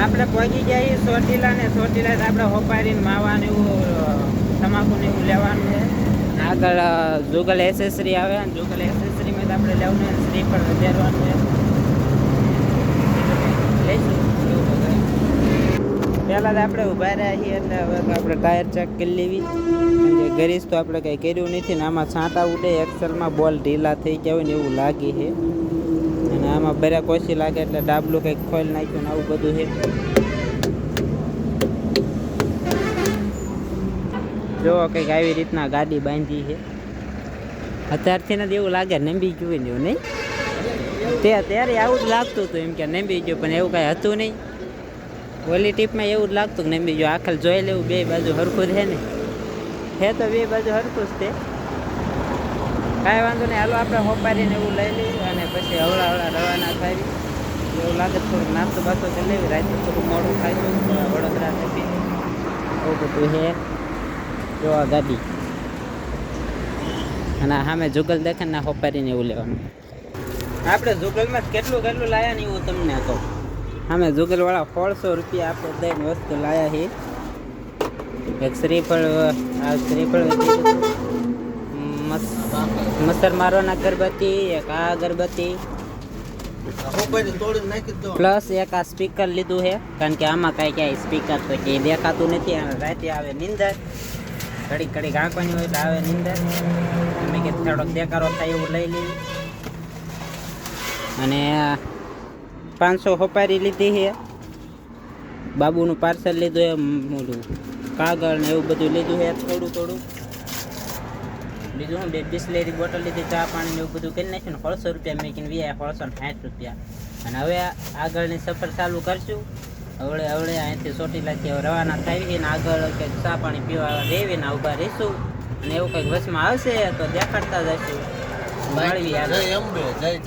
આપણે પહોંચી જઈએ ચોટીલા ને ચોટીલા આપણે હોપારીને માવા ને એવું તમાકુ ને એવું લેવાનું છે. આગળ જુગલ એસેસરી આવે ને જુગલ એસેસરીમાં તો આપણે લેવાનું છે, શ્રી પર વધારવાનું છે. લઈશું પહેલાં તો આપણે ઊભા રહ્યા છીએ એટલે હવે તો આપણે ટાયર ચેક કરી લેવી. જે ગરીસ તો આપણે કંઈ કર્યું નથી ને આમાં છાંટા ઉડે એક્સેલમાં બોલ ઢીલા થઈ ગયા હોય ને એવું લાગે છે. અને આમાં બ્રેક ઓછી લાગે એટલે ડાબલું કંઈક ખોલી નાખ્યું ને આવું બધું છે. જો કંઈક આવી રીતના ગાડી બાંધી છે. અત્યારથી નથી એવું લાગે નંબી ગયું ને એવું નહીં. ત્યારે આવું જ લાગતું હતું એમ કે નંબી ગયું, પણ એવું કાંઈ હતું નહીં. ઓલી ટીપમાં એવું જ લાગતું કે નંબી ગયું. આખલ જોઈ લેવું બે બાજુ હરખું છે ને, હે તો બે બાજુ હરખું જ તે. કાંઈ વાંધો નહીં, હાલો આપણે હોપારીને એવું લઈ લઈએ અને પછી હવળા રવાના થાય. એવું લાગે થોડુંક નાસ્તો બાસ્તો કરી લેવી. રાત્રે થોડું મોડું ખાઈશું વડોદરા થકી. એવું બધું છે. જો આ ગાડી અને સામે જુગલ દેખે ને હોપારીને એવું લેવાનું. આપણે જુગલમાં કેટલું લાયા ને એવું તમને કહું. સામે જુગલવાળા 100 રૂપિયા આપણે દઈને વસ્તુ લાયા છે. એક શ્રીફળ, આ શ્રીફળ મસર મારવાના અગરબત્તી, એક આ અગરબત્તી પ્લસ એક આ સ્પીકર લીધું છે. કારણ કે આમાં ક્યાંય સ્પીકર તો કે દેખાતું નથી. રાતે આવે નીંદર, ઘડીક આંખવાની હોય એટલે આવે નીંદર. અમે કે થોડોક દેખાડો થાય એવું લઈ લઈએ. અને 500 હોપારી લીધી છે. બાબુનું પાર્સલ લીધું છે, મોટું કાગળ ને એવું બધું લીધું છે. થોડું બીજું હું 2 બિસ્લેરી બોટલ લીધી, ચા પાણી ને એવું બધું કરી નાખ્યું ને 100 રૂપિયા મેકીને વ્યા 160 રૂપિયા. અને હવે આગળની સફર ચાલુ કરશું. હવળે અહીંથી ચોટીલાથી રવાના થાય છે ને આગળ કંઈક ચા પાણી પીવા રેવીને ઊભા રહીશું. અને એવું કંઈક વચમાં આવશે તો દેખાડતા જઈશું. મળવી.